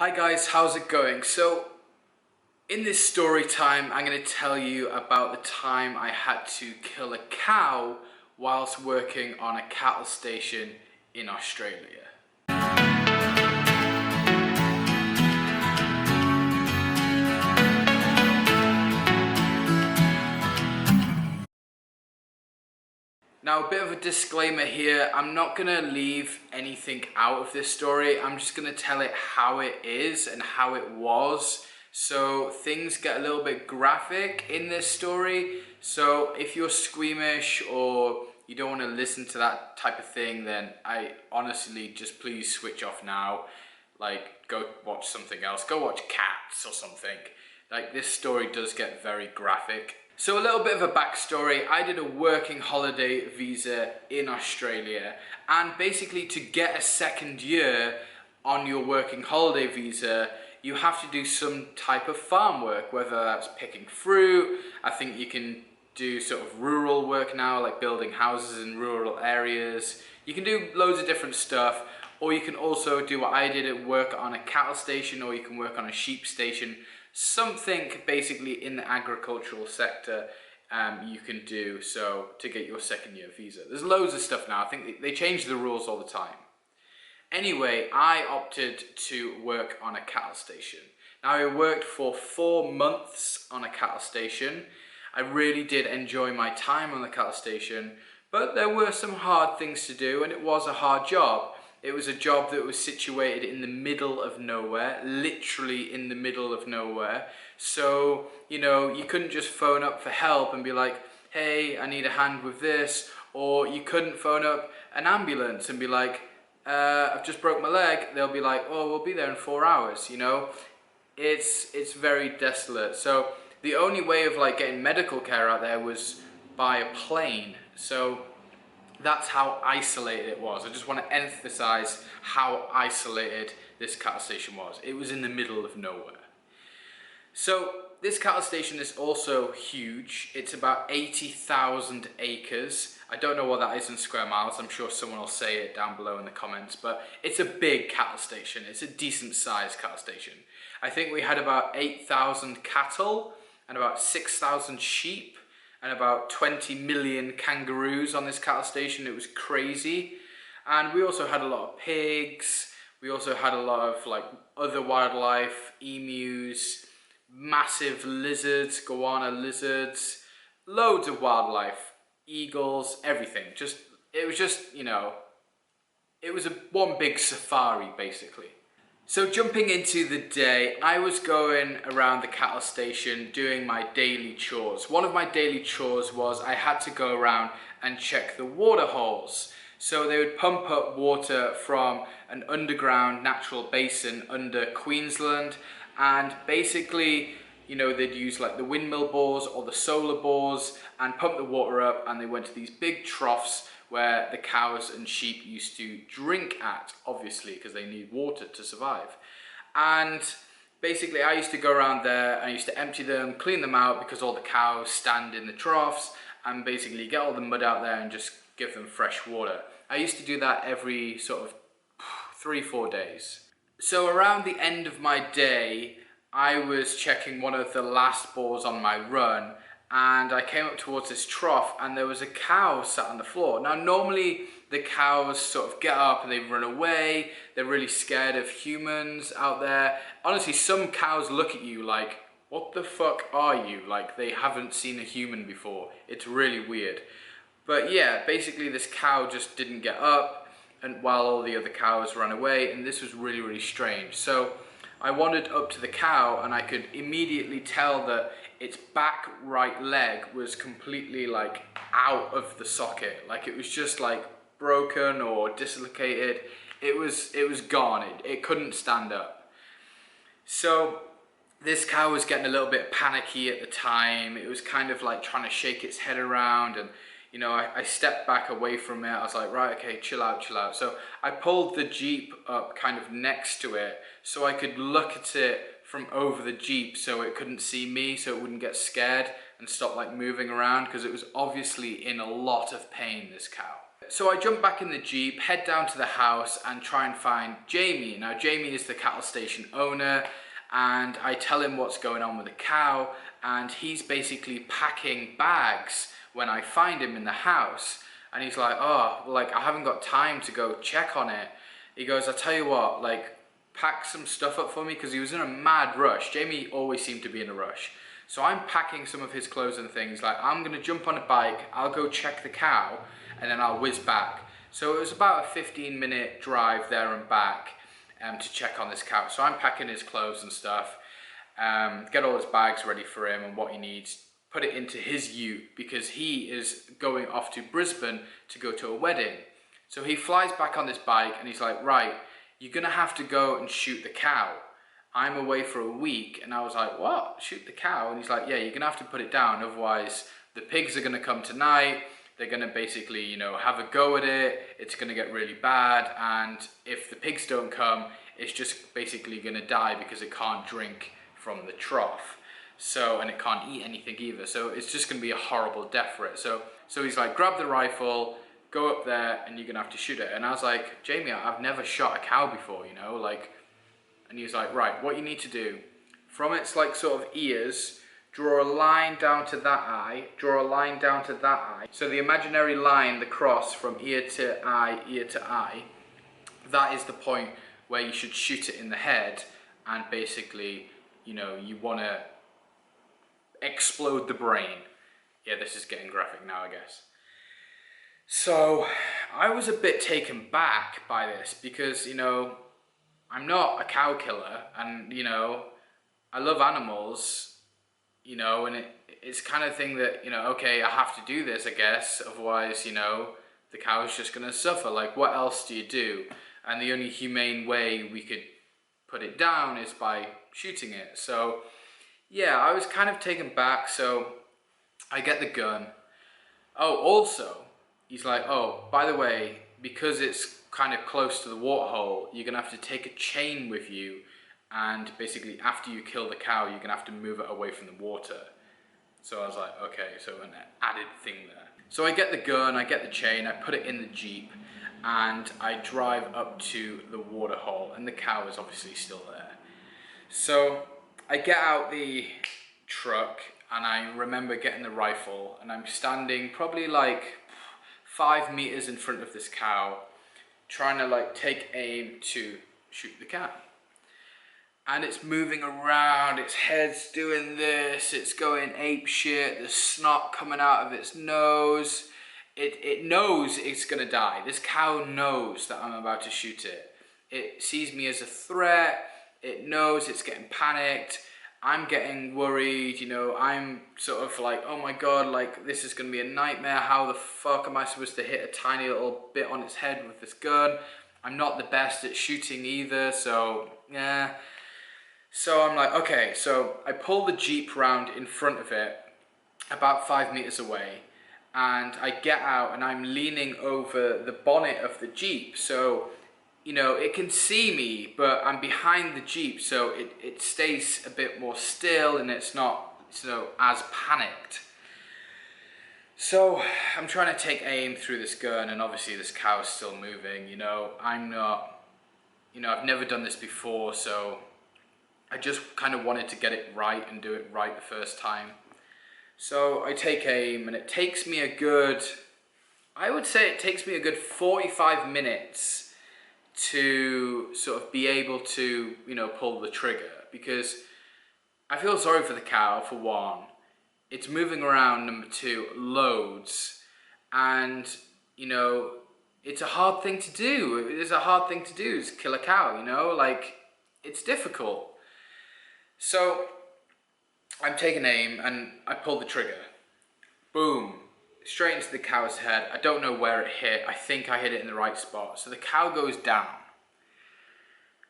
Hi guys, how's it going? So, in this story time, I'm going to tell you about the time I had to kill a cow whilst working on a cattle station in Australia. Now, a bit of a disclaimer here, I'm not going to leave anything out of this story. I'm just going to tell it how it is and how it was. So things get a little bit graphic in this story. So if you're squeamish or you don't want to listen to that type of thing, then I honestly just please switch off now. Like, go watch something else. Go watch Cats or something. Like, this story does get very graphic. So a little bit of a backstory. I did a working holiday visa in Australia, and basically to get a second year on your working holiday visa, you have to do some type of farm work, whether that's picking fruit. I think you can do sort of rural work now, like building houses in rural areas. You can do loads of different stuff, or you can also do what I did and work on a cattle station, or you can work on a sheep station. Something basically in the agricultural sector you can do so to get your second year visa. There's loads of stuff now. I think they change the rules all the time. Anyway, I opted to work on a cattle station. Now, I worked for 4 months on a cattle station. I really did enjoy my time on the cattle station, but there were some hard things to do, and it was a hard job. It was a job that was situated in the middle of nowhere, literally in the middle of nowhere. So, you know, you couldn't just phone up for help and be like, hey, I need a hand with this. Or you couldn't phone up an ambulance and be like, I've just broke my leg. They'll be like, oh, we'll be there in 4 hours, you know. It's very desolate. So the only way of like getting medical care out there was by a plane. So that's how isolated it was. I just want to emphasize how isolated this cattle station was. It was in the middle of nowhere. So this cattle station is also huge. It's about 80,000 acres. I don't know what that is in square miles. I'm sure someone will say it down below in the comments, but it's a big cattle station. It's a decent sized cattle station. I think we had about 8,000 cattle and about 6,000 sheep and about 20 million kangaroos on this cattle station. It was crazy. And we also had a lot of pigs. We also had a lot of like other wildlife, emus, massive lizards, goanna lizards, loads of wildlife, eagles, everything. It was just, you know, it was one big safari basically. So jumping into the day, I was going around the cattle station doing my daily chores. One of my daily chores was I had to go around and check the water holes. So they would pump up water from an underground natural basin under Queensland, and basically, you know, they'd use like the windmill bores or the solar bores and pump the water up, and they went to these big troughs where the cows and sheep used to drink at, obviously, because they need water to survive. And basically I used to go around there and I used to empty them, clean them out, because all the cows stand in the troughs, and basically get all the mud out there and just give them fresh water. I used to do that every sort of 3-4 days. So around the end of my day, I was checking one of the last bores on my run, and I came up towards this trough and there was a cow sat on the floor. Now normally the cows sort of get up and they run away. They're really scared of humans out there. Honestly, some cows look at you like, what the fuck are you? Like they haven't seen a human before. It's really weird. But yeah, basically this cow just didn't get up, and while all the other cows ran away, and this was really, really strange. So I wandered up to the cow and I could immediately tell that its back right leg was completely like out of the socket. Like it was just like broken or dislocated. It was gone. It couldn't stand up. So this cow was getting a little bit panicky at the time. It was kind of like trying to shake its head around, and you know, I stepped back away from it. I was like, right, okay, chill out, chill out. So I pulled the Jeep up kind of next to it so I could look at it from over the Jeep so it couldn't see me, so it wouldn't get scared and stop like moving around, because it was obviously in a lot of pain, this cow. So I jump back in the Jeep, head down to the house and try and find Jamie. Now Jamie is the cattle station owner, and I tell him what's going on with the cow, and he's basically packing bags when I find him in the house. And he's like, oh, like I haven't got time to go check on it. He goes, I tell you what, like pack some stuff up for me, because he was in a mad rush. Jamie always seemed to be in a rush. So I'm packing some of his clothes and things, like I'm gonna jump on a bike, I'll go check the cow, and then I'll whiz back. So it was about a 15-minute drive there and back to check on this cow. So I'm packing his clothes and stuff, get all his bags ready for him and what he needs, put it into his ute, because he is going off to Brisbane to go to a wedding. So he flies back on this bike and he's like, right, you're gonna have to go and shoot the cow. I'm away for a week. And I was like, what? Shoot the cow? And he's like, yeah, you're gonna have to put it down, otherwise the pigs are gonna come tonight. They're gonna basically, you know, have a go at it. It's gonna get really bad. And if the pigs don't come, it's just basically gonna die because it can't drink from the trough. So, and it can't eat anything either. So it's just gonna be a horrible death for it. So he's like, grab the rifle, go up there, and you're gonna have to shoot it. And I was like, Jamie, I've never shot a cow before, you know, like, and he was like, right, what you need to do, from its like sort of ears, draw a line down to that eye, draw a line down to that eye. So the imaginary line, the cross from ear to eye, that is the point where you should shoot it in the head, and basically, you know, you want to explode the brain. Yeah, this is getting graphic now, I guess. So I was a bit taken back by this, because, you know, I'm not a cow killer, and, you know, I love animals, you know, and it's kind of thing that, you know, okay, I have to do this, I guess, otherwise, you know, the cow's just gonna suffer. Like, what else do you do? And the only humane way we could put it down is by shooting it. So yeah, I was kind of taken back. So I get the gun. Oh, also, he's like, oh, by the way, because it's kind of close to the waterhole, you're gonna have to take a chain with you, and basically after you kill the cow, you're gonna have to move it away from the water. So I was like, okay, so an added thing there. So I get the gun, I get the chain, I put it in the Jeep, and I drive up to the waterhole, and the cow is obviously still there. So I get out the truck, and I remember getting the rifle, and I'm standing probably like 5 meters in front of this cow, trying to like take aim to shoot the cow. And it's moving around, its head's doing this, it's going ape shit, there's snot coming out of its nose. It knows it's gonna die. This cow knows that I'm about to shoot it. It sees me as a threat, it knows, it's getting panicked. I'm getting worried, you know, I'm sort of like, oh my God, like this is gonna be a nightmare. How the fuck am I supposed to hit a tiny little bit on its head with this gun? I'm not the best at shooting either, so yeah. So I'm like, okay, so I pull the Jeep round in front of it, about 5 meters away, and I get out and I'm leaning over the bonnet of the Jeep. So, you know, it can see me, but I'm behind the Jeep, so it stays a bit more still, and it's not, so, as panicked. So I'm trying to take aim through this gun, and obviously this cow is still moving, you know, I'm not, you know, I've never done this before, so I just kind of wanted to get it right and do it right the first time. So I take aim, and it takes me a good, I would say it takes me a good 45 minutes to sort of be able to, you know, pull the trigger, because I feel sorry for the cow, for one. It's moving around, number two, loads, and, you know, it's a hard thing to do. It is a hard thing to do, is kill a cow, you know, like, it's difficult. So I'm taking aim and I pull the trigger. Boom, straight into the cow's head. I don't know where it hit. I think I hit it in the right spot. So the cow goes down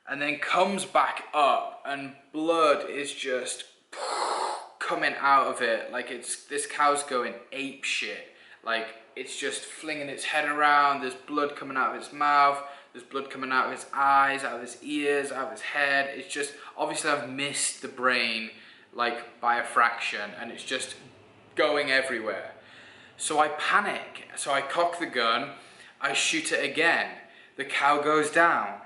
and then comes back up, and blood is just coming out of it. Like, this cow's going ape shit. Like, it's just flinging its head around. There's blood coming out of its mouth. There's blood coming out of his eyes, out of his ears, out of his head. It's just, obviously I've missed the brain like by a fraction, and it's just going everywhere. So I panic. So I cock the gun, I shoot it again. The cow goes down.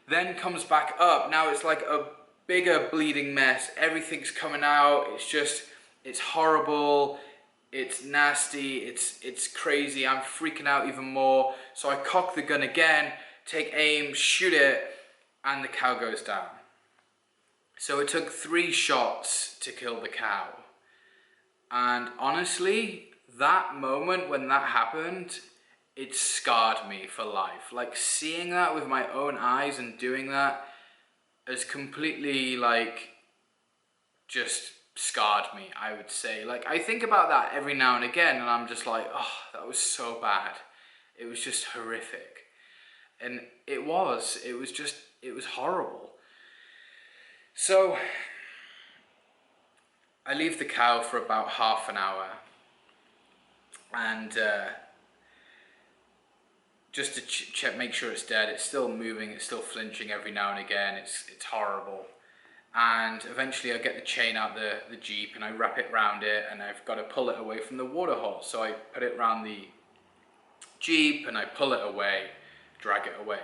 Then comes back up. Now it's like a bigger bleeding mess. Everything's coming out. It's horrible. It's nasty. It's crazy. I'm freaking out even more. So I cock the gun again, take aim, shoot it, and the cow goes down. So it took 3 shots to kill the cow. And honestly, that moment when that happened, it scarred me for life. Like, seeing that with my own eyes and doing that has completely, like, just scarred me, I would say. Like, I think about that every now and again, and I'm just like, oh, that was so bad. It was just horrific. And it was horrible. So I leave the cow for about half an hour, and just to check, make sure it's dead. It's still moving, it's still flinching every now and again. It's horrible. And eventually I get the chain out the Jeep and I wrap it around it, and I've got to pull it away from the water hole. So I put it around the Jeep and I pull it away, drag it away.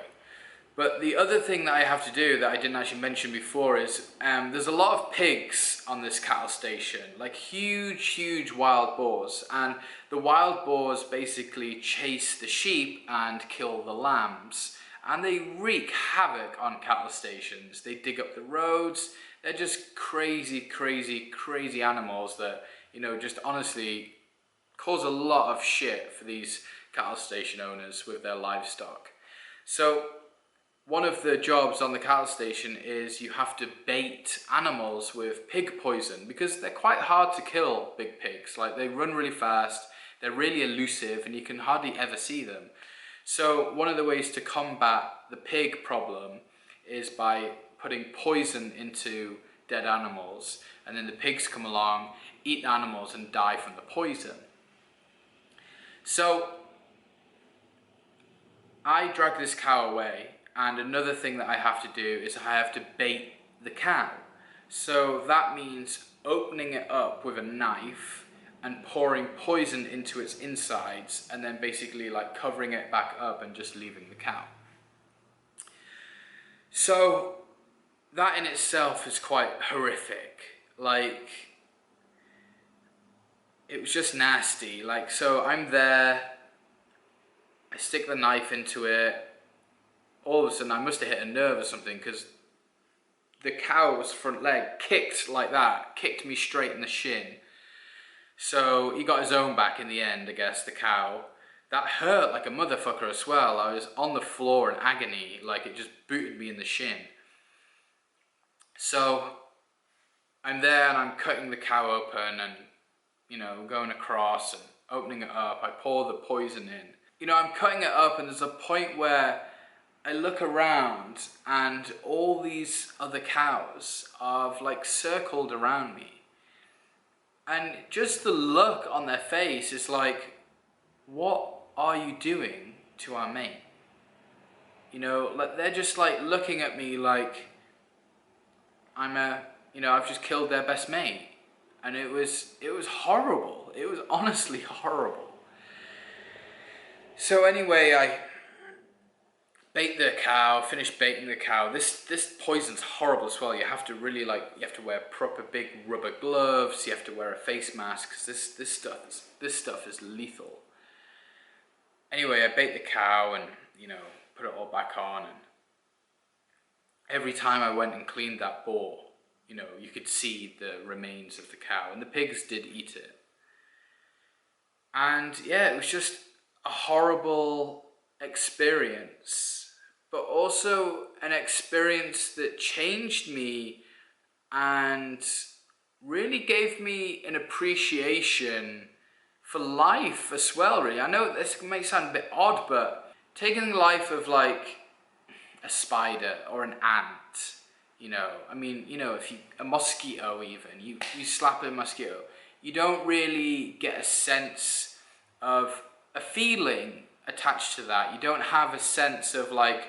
But the other thing that I have to do that I didn't actually mention before is there's a lot of pigs on this cattle station, like huge wild boars, and the wild boars basically chase the sheep and kill the lambs, and they wreak havoc on cattle stations. They dig up the roads. They're just crazy animals that, you know, just honestly cause a lot of shit for these cattle station owners with their livestock. So one of the jobs on the cattle station is you have to bait animals with pig poison, because they're quite hard to kill, big pigs. Like, they run really fast, they're really elusive, and you can hardly ever see them. So one of the ways to combat the pig problem is by putting poison into dead animals, and then the pigs come along, eat the animals, and die from the poison. So I drag this cow away. And another thing that I have to do is I have to bait the cow. So that means opening it up with a knife and pouring poison into its insides, and then basically like covering it back up and just leaving the cow. So that in itself is quite horrific. Like, it was just nasty. Like, so I'm there, I stick the knife into it. All of a sudden I must have hit a nerve or something, because the cow's front leg kicked like that, kicked me straight in the shin. So he got his own back in the end, I guess, the cow. That hurt like a motherfucker as well. I was on the floor in agony, like it just booted me in the shin. So I'm there and I'm cutting the cow open and, you know, going across and opening it up. I pour the poison in. You know, I'm cutting it up, and there's a point where I look around and all these other cows are like circled around me. And just the look on their face is like, what are you doing to our mate? You know, like they're just like looking at me like I've just killed their best mate. And it was horrible. It was honestly horrible. So anyway, I bait the cow, finish baiting the cow. This poison's horrible as well. You have to really you have to wear proper big rubber gloves. You have to wear a face mask, because this stuff is lethal. Anyway, I bait the cow and, you know, put it all back on. And every time I went and cleaned that boar, you know, you could see the remains of the cow, and the pigs did eat it. And yeah, it was just a horrible experience, but also an experience that changed me and really gave me an appreciation for life as well, really. I know this may sound a bit odd, but taking the life of like a spider or an ant, you know, I mean, you know, a mosquito even, you slap a mosquito, you don't really get a sense of a feeling attached to that. You don't have a sense of like,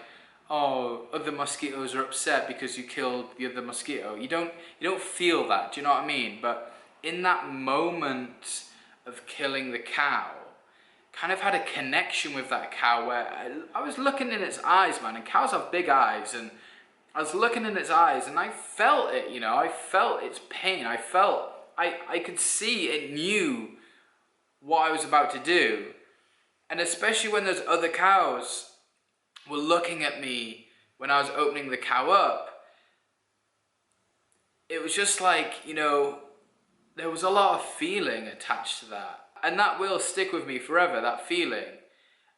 oh, other mosquitoes are upset because you killed the other mosquito. You don't feel that, do you know what I mean? But in that moment of killing the cow, kind of had a connection with that cow where I was looking in its eyes, man, and cows have big eyes, and I was looking in its eyes and I felt it, you know, I felt its pain. I could see it knew what I was about to do. And especially when those other cows were looking at me when I was opening the cow up, it was just like, you know, there was a lot of feeling attached to that. And that will stick with me forever, that feeling.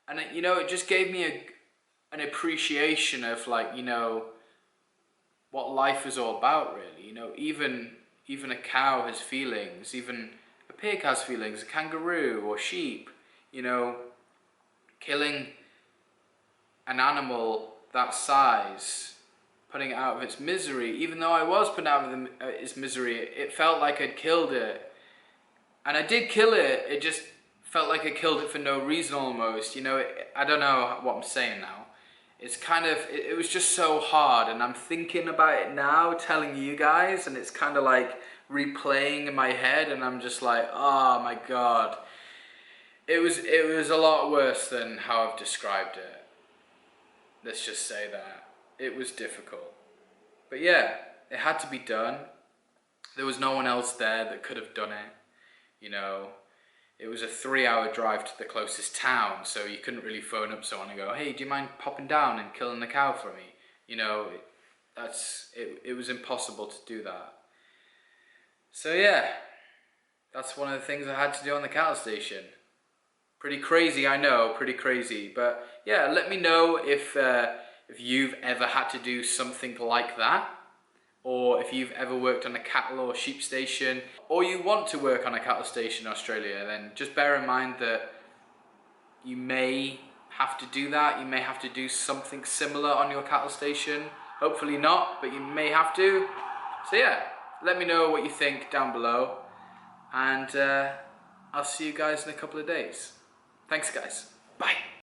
And it, you know, it just gave me an appreciation of, like, you know, what life is all about, really. You know, even a cow has feelings, even a pig has feelings, a kangaroo or sheep. You know, killing an animal that size, putting it out of its misery, even though I was putting out of its misery, it felt like I'd killed it. And I did kill it, it just felt like I killed it for no reason almost. You know, I don't know what I'm saying now. It's kind of, it was just so hard, and I'm thinking about it now, telling you guys, and it's kind of like replaying in my head, and I'm just like, oh my God. It was a lot worse than how I've described it. Let's just say that. It was difficult. But yeah, it had to be done. There was no one else there that could have done it. You know, it was a 3-hour drive to the closest town, so you couldn't really phone up someone and go, hey, do you mind popping down and killing the cow for me? You know, it was impossible to do that. So yeah, that's one of the things I had to do on the cattle station. Pretty crazy, I know, pretty crazy. But yeah, let me know if you've ever had to do something like that, or if you've ever worked on a cattle or sheep station, or you want to work on a cattle station in Australia. Then just bear in mind that you may have to do that. You may have to do something similar on your cattle station. Hopefully not, but you may have to. So yeah, let me know what you think down below, and I'll see you guys in a couple of days. Thanks guys, bye.